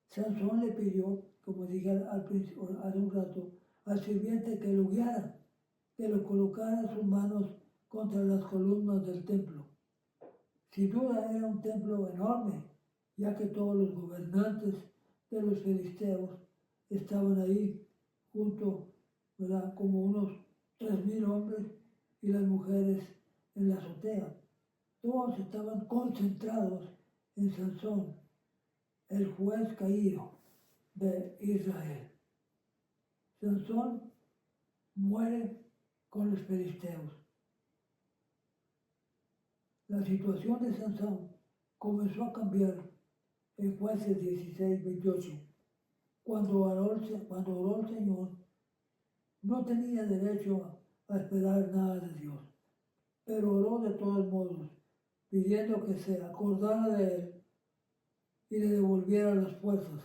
Sansón le pidió, como dije hace un rato, al sirviente que lo guiara, que lo colocara sus manos contra las columnas del templo. Sin duda era un templo enorme, ya que todos los gobernantes de los filisteos estaban ahí junto, ¿verdad?, como unos 3,000 hombres y las mujeres en la azotea. Todos estaban concentrados en Sansón, el juez caído de Israel. Sansón muere con los filisteos. La situación de Sansón comenzó a cambiar en Jueces 16:28, cuando oró al Señor. No tenía derecho a esperar nada de Dios, pero oró de todos modos, pidiendo que se acordara de él y le devolviera las fuerzas.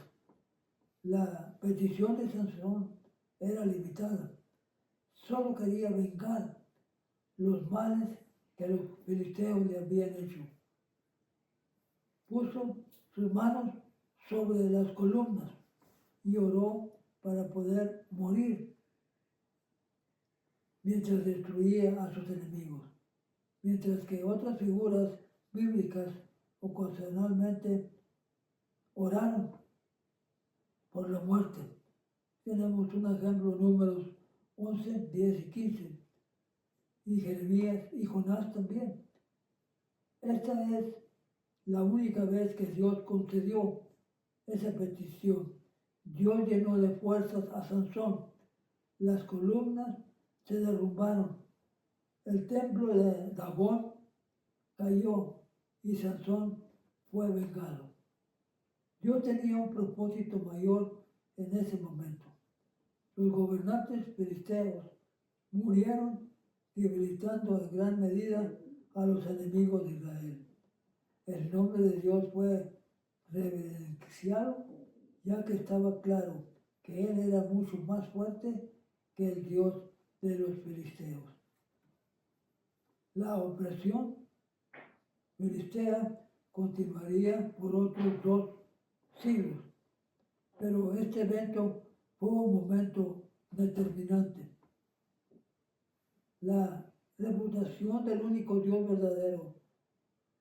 La petición de Sansón era limitada. Solo quería vengar los males que los filisteos le habían hecho. Puso sus manos sobre las columnas y oró para poder morir mientras destruía a sus enemigos. Mientras que otras figuras bíblicas ocasionalmente oraron por la muerte. Tenemos un ejemplo, Números 11, 10 y 15, y Jeremías y Jonás también. Esta es la única vez que Dios concedió esa petición. Dios llenó de fuerzas a Sansón. Las columnas se derrumbaron. El templo de Dagón cayó y Sansón fue vengado. Dios tenía un propósito mayor en ese momento. Los gobernantes filisteos murieron debilitando en gran medida a los enemigos de Israel. El nombre de Dios fue reverenciado, ya que estaba claro que Él era mucho más fuerte que el Dios de los filisteos. La opresión filistea continuaría por otros 2 siglos, pero este evento fue un momento determinante. La reputación del único Dios verdadero,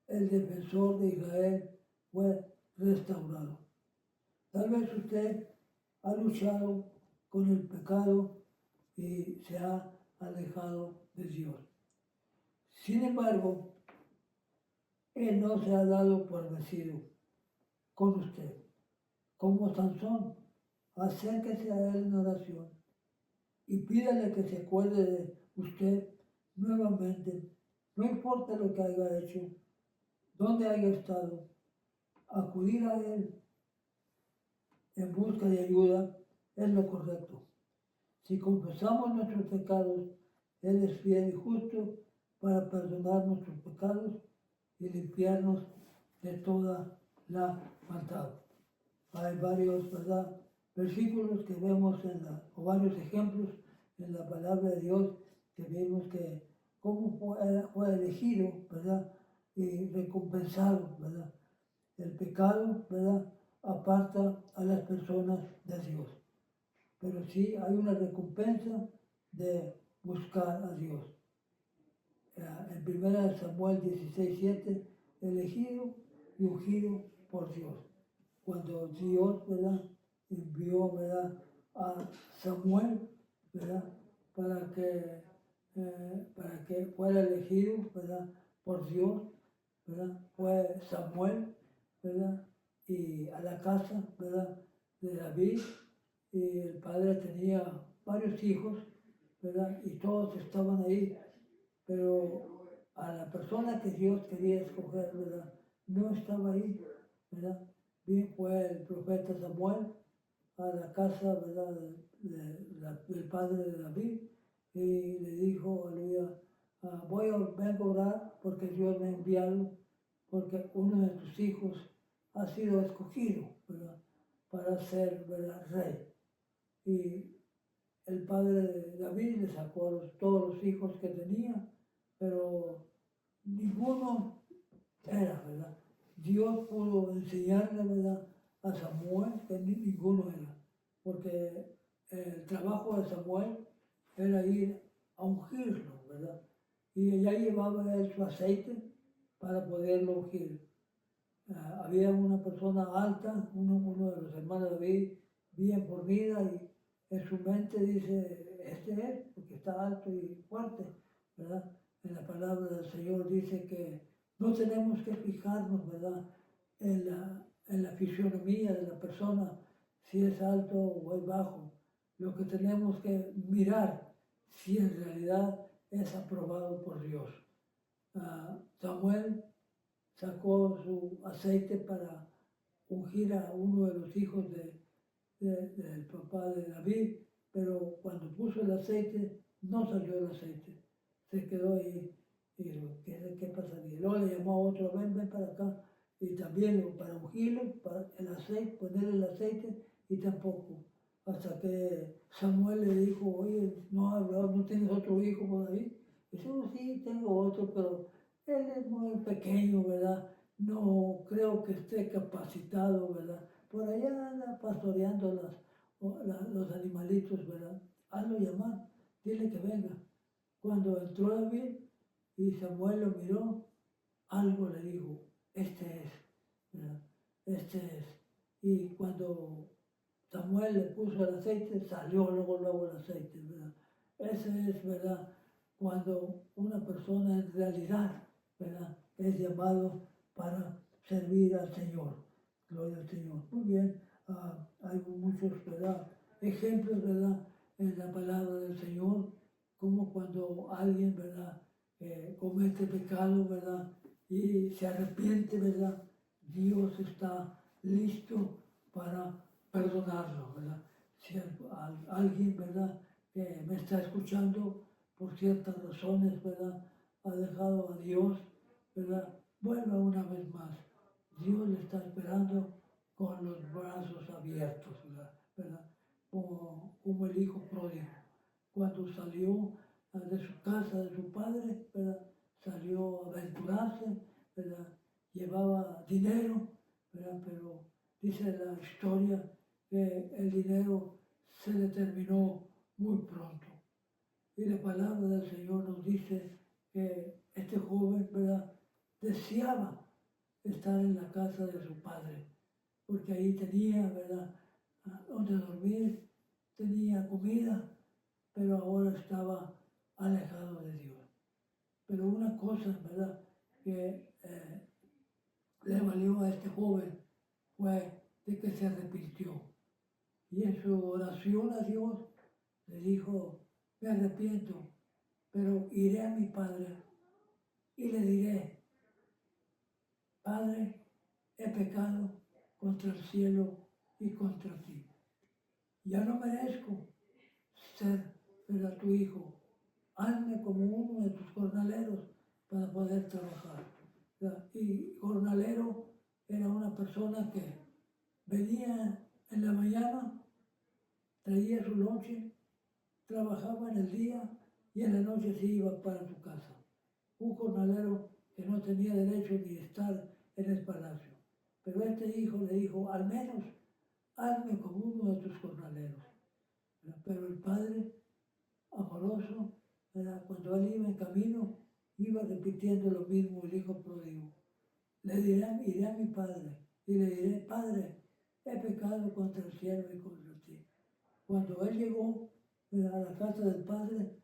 el defensor de Israel, fue restaurado. Tal vez usted ha luchado con el pecado y se ha alejado de Dios. Sin embargo, Él no se ha dado por vencido con usted. Como Sansón, acérquese a Él en oración y pídale que se acuerde de usted nuevamente. No importa lo que haya hecho, dónde haya estado, acudir a Él en busca de ayuda es lo correcto. Si confesamos nuestros pecados, Él es fiel y justo para perdonar nuestros pecados y limpiarnos de toda la maldad. Hay varios, ¿verdad?, versículos que vemos o varios ejemplos en la palabra de Dios que vemos que cómo fue elegido, ¿verdad?, y recompensado, ¿verdad? El pecado, ¿verdad?, aparta a las personas de Dios. Pero sí hay una recompensa de buscar a Dios. En 1 Samuel 16:7, elegido y ungido por Dios. Cuando Dios, ¿verdad?, envió, ¿verdad?, a Samuel, ¿verdad?, para que fuera elegido, ¿verdad?, por Dios, ¿verdad?, fue Samuel, ¿verdad?, y a la casa, ¿verdad?, de David, y el padre tenía varios hijos, ¿verdad?, y todos estaban ahí, pero a la persona que Dios quería escoger, ¿verdad?, no estaba ahí, ¿verdad? Bien, fue el profeta Samuel a la casa, ¿verdad?, del padre de David, y le dijo, aleluya, vengo a orar porque Dios me ha enviado, porque uno de tus hijos ha sido escogido, ¿verdad?, para ser, ¿verdad?, rey. Y el padre de David le sacó a todos los hijos que tenía, pero ninguno era, ¿verdad? Dios pudo enseñarle, ¿verdad?, a Samuel que ninguno era, porque el trabajo de Samuel era ir a ungirlo, ¿verdad? Y ya llevaba él su aceite para poderlo ungir. Había una persona alta, uno de los hermanos de David, bien fornida, y en su mente dice, este es, porque está alto y fuerte, ¿verdad? En la palabra del Señor dice que no tenemos que fijarnos, ¿verdad?, en la fisionomía de la persona, si es alto o es bajo. Lo que tenemos que mirar si en realidad es aprobado por Dios. Samuel sacó su aceite para ungir a uno de los hijos del papá de David, pero cuando puso el aceite, no salió el aceite, se quedó ahí. Y dijo, ¿qué pasaría? Luego le llamó a otro, ven para acá, y también para ungirlo, para el aceite, ponerle el aceite, y tampoco. Hasta que Samuel le dijo, oye, no tienes otro hijo por ahí. Y dice, sí, tengo otro, pero él es muy pequeño, ¿verdad? No creo que esté capacitado, ¿verdad? Por allá anda pastoreando los animalitos, ¿verdad? Hazlo llamar, dile que venga. Cuando entró David y Samuel lo miró, algo le dijo, este es, ¿verdad? Este es. Y cuando Samuel le puso el aceite, salió luego el aceite, ¿verdad? Ese es, ¿verdad?, cuando una persona en realidad, ¿verdad?, es llamado para servir al Señor. Gloria al Señor. Muy bien, hay muchos, ¿verdad?, ejemplos, ¿verdad?, en la palabra del Señor, como cuando alguien, ¿verdad?, comete pecado, ¿verdad?, y se arrepiente, ¿verdad?, Dios está listo para perdonarlo, ¿verdad? Si alguien, ¿verdad?, que me está escuchando por ciertas razones, ¿verdad?, ha dejado a Dios, ¿verdad?, vuelva una vez más. Dios le está esperando con los brazos abiertos, ¿verdad? Como el hijo pródigo. Cuando salió de su casa, de su padre, ¿verdad?, salió a aventurarse, ¿verdad?, llevaba dinero, ¿verdad?, pero dice la historia que el dinero se le terminó muy pronto. Y la palabra del Señor nos dice que este joven, ¿verdad?, deseaba estar en la casa de su padre, porque ahí tenía, ¿verdad?, donde dormir, tenía comida, pero ahora estaba alejado de Dios. Pero una cosa, ¿verdad?, que le valió a este joven fue de que se arrepintió. Y en su oración a Dios le dijo, me arrepiento, pero iré a mi padre y le diré, Padre, he pecado contra el cielo y contra ti. Ya no merezco ser, ¿verdad?, tu hijo. Hazme como uno de tus jornaleros para poder trabajar, ¿verdad? Y jornalero era una persona que venía en la mañana, traía su lonche, trabajaba en el día y en la noche se iba para su casa. Un jornalero que no tenía derecho ni estar en el palacio. Pero este hijo le dijo, al menos hazme como uno de tus jornaleros. Pero el padre, amoroso, cuando él iba en camino, iba repitiendo lo mismo el hijo pródigo. Le diré, iré a mi padre y le diré, Padre, he pecado contra el cielo y contra ti. Cuando él llegó a la casa del padre,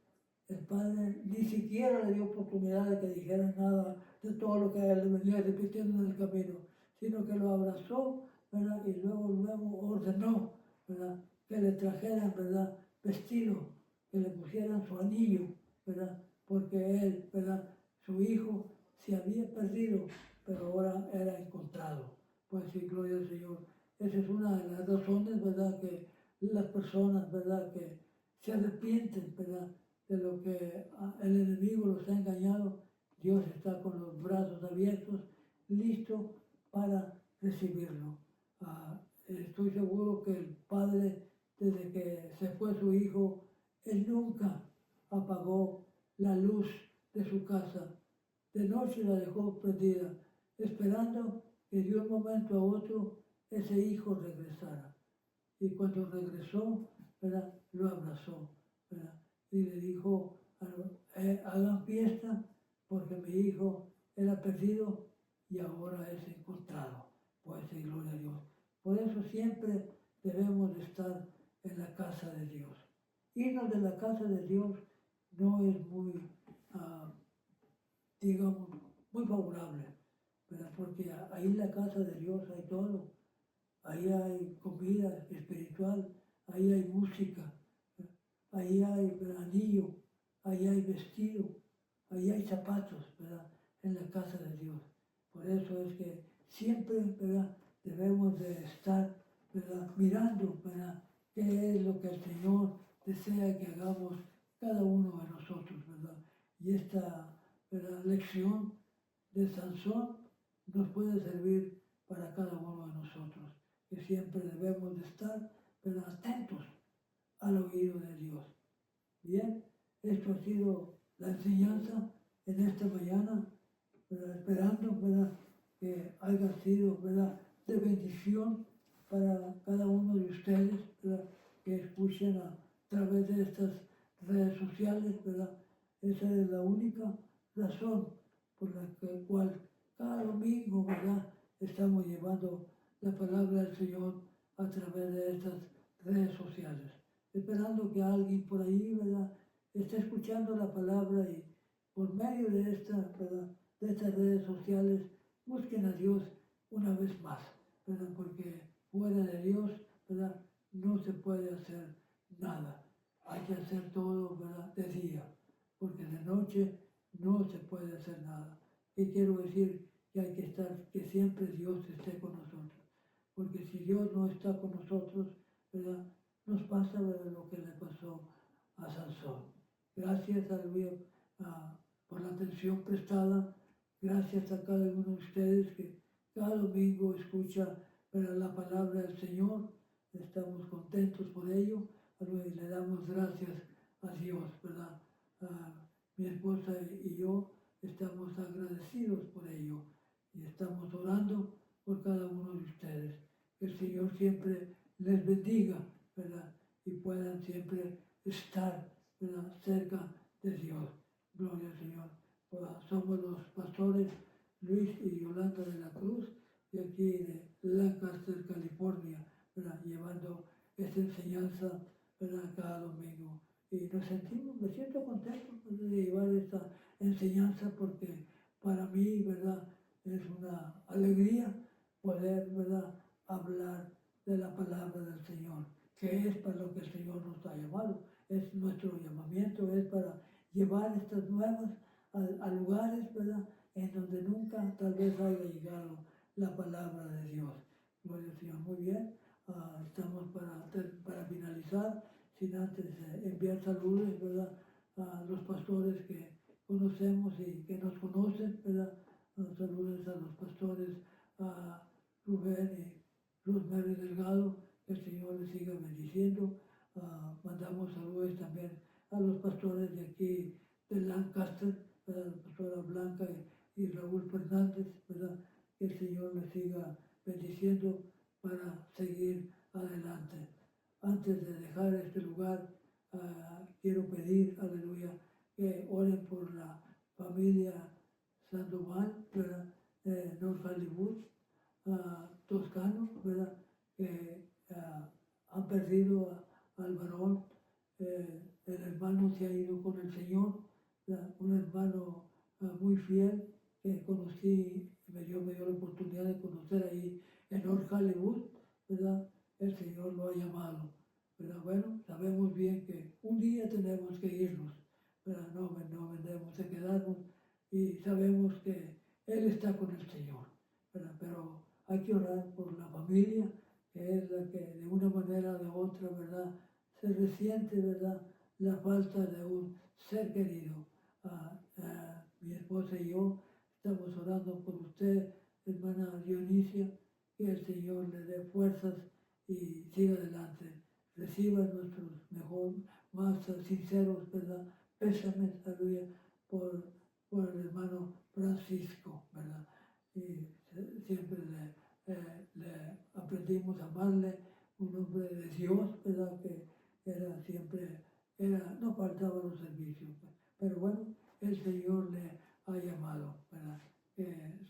el padre ni siquiera le dio oportunidad de que dijera nada de todo lo que él le venía repitiendo en el camino, sino que lo abrazó, ¿verdad?, y luego ordenó, ¿verdad?, que le trajeran, ¿verdad?, vestido, que le pusieran su anillo, ¿verdad?, porque él, ¿verdad?, su hijo se había perdido, pero ahora era encontrado. Pues sí, gloria al Señor. Esa es una de las razones, ¿verdad?, que las personas, ¿verdad?, que se arrepienten, ¿verdad?, de lo que el enemigo los ha engañado. Dios está con los brazos abiertos, listo para recibirlo. Estoy seguro que el padre, desde que se fue su hijo, él nunca apagó la luz de su casa. De noche la dejó prendida, esperando que de un momento a otro ese hijo regresara. Y cuando regresó, ¿verdad?, lo abrazó, ¿verdad?, y le dijo, hagan fiesta porque mi hijo era perdido y ahora es encontrado. Pues sí, gloria a Dios. Por eso siempre debemos de estar en la casa de Dios. Irnos de la casa de Dios no es muy, digamos, muy favorable, ¿verdad?, porque ahí en la casa de Dios hay todo. Ahí hay comida espiritual, ahí hay música, ahí hay anillo, ahí hay vestido, ahí hay zapatos, ¿verdad?, en la casa de Dios. Por eso es que siempre, ¿verdad?, debemos de estar, ¿verdad?, mirando, ¿verdad?, qué es lo que el Señor desea que hagamos cada uno de nosotros, ¿verdad? Y esta, ¿verdad?, lección de Sansón nos puede servir para cada uno de nosotros, que siempre debemos de estar, pero atentos al oído de Dios. Bien, esto ha sido la enseñanza en esta mañana, ¿verdad?, esperando, ¿verdad?, que haya sido, ¿verdad?, de bendición para cada uno de ustedes, ¿verdad?, que escuchen a través de estas redes sociales, ¿verdad? Esa es la única razón por la cual cada domingo, ¿verdad?, estamos llevando la palabra del Señor a través de estas redes sociales, esperando que alguien por ahí, ¿verdad?, esté escuchando la palabra y por medio de ¿verdad?, de estas redes sociales busquen a Dios una vez más, ¿verdad?, porque fuera de Dios, ¿verdad?, no se puede hacer nada. Hay que hacer todo, ¿verdad?, de día, porque de noche no se puede hacer nada. ¿Qué quiero decir? Que hay que estar, que siempre Dios esté con nosotros. Porque si Dios no está con nosotros, ¿verdad?, nos pasa, ¿verdad?, lo que le pasó a Sansón. Gracias a Dios por la atención prestada. Gracias a cada uno de ustedes que cada domingo escucha, ¿verdad?, la palabra del Señor. Estamos contentos por ello y le damos gracias a Dios, ¿verdad? Mi esposa y yo estamos agradecidos por ello y estamos orando por cada uno de ustedes. Que el Señor siempre les bendiga, ¿verdad?, y puedan siempre estar, ¿verdad?, cerca de Dios. Gloria al Señor. Somos los pastores Luis y Yolanda de la Cruz, de aquí de Lancaster, California, ¿verdad?, llevando esta enseñanza, ¿verdad?, cada domingo. y me siento contento pues, de llevar esta enseñanza porque para mí, ¿verdad? Es una alegría poder, ¿verdad? Hablar de la palabra del Señor, que es para lo que el Señor nos ha llamado. Es nuestro llamamiento, es para llevar estas nuevas a lugares, ¿verdad? En donde nunca tal vez haya llegado la palabra de Dios. Gloria al Señor. Muy bien. Estamos para finalizar, sin antes enviar saludos, ¿verdad? A los pastores que conocemos y que nos conocen, ¿verdad? Saludos a los pastores, a Rubén y Rosemary Delgado, que el Señor les siga bendiciendo. Mandamos saludos también a los pastores de aquí de Lancaster, ¿verdad? La pastora Blanca y Raúl Fernández, ¿verdad? Que el Señor les siga bendiciendo para seguir adelante. Antes de dejar este lugar, quiero pedir, aleluya, que oren por la familia Sandoval, ¿verdad? North Hollywood, Toscano, ¿verdad? Que han perdido al varón. El hermano se ha ido con el Señor, ¿verdad? Un hermano muy fiel que conocí, me dio la oportunidad de conocer ahí en North Hollywood, ¿verdad? El Señor lo ha llamado, ¿verdad? Bueno, sabemos bien que un día tenemos que irnos, ¿verdad? No vendremos a quedarnos y sabemos que Él está con el Señor, ¿verdad? Pero hay que orar por la familia, que es la que de una manera o de otra, ¿verdad? Se resiente, ¿verdad? La falta de un ser querido. Mi esposa y yo estamos orando por usted, hermana Dionisia, que el Señor le dé fuerzas y siga adelante. Reciba nuestros más sinceros, ¿verdad? Pésames, aleluya, por el hermano Francisco, ¿verdad? Y siempre le aprendimos a amarle, un hombre de Dios, ¿verdad? Que no faltaba los servicios. Pero bueno, el Señor le ha llamado, ¿verdad? Que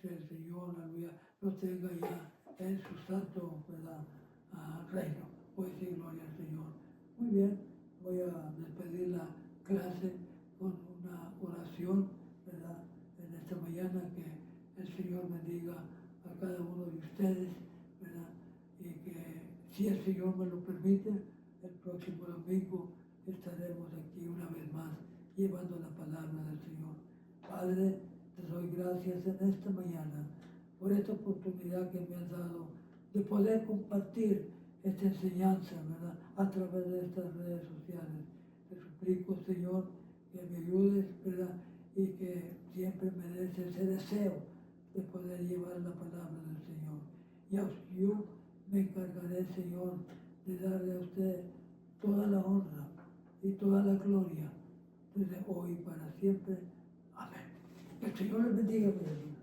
el Señor, aleluya, lo tenga ya en su santo, ¿verdad? Reino. Pues sí, gloria al Señor. Muy bien, voy a despedir la clase con una oración, ¿verdad? En esta mañana, que el Señor bendiga a cada uno de ustedes, ¿verdad? Y que si el Señor me lo permite, el próximo domingo estaremos aquí una vez más llevando la palabra del Señor. Padre, te doy gracias en esta mañana por esta oportunidad que me has dado de poder compartir esta enseñanza, ¿verdad? A través de estas redes sociales. Te suplico, Señor, que me ayudes, ¿verdad? Y que siempre me des ese deseo de poder llevar la palabra del Señor. Y yo me encargaré, Señor, de darle a usted toda la honra y toda la gloria desde hoy para siempre. Amén. Que el Señor les bendiga, mi hermano.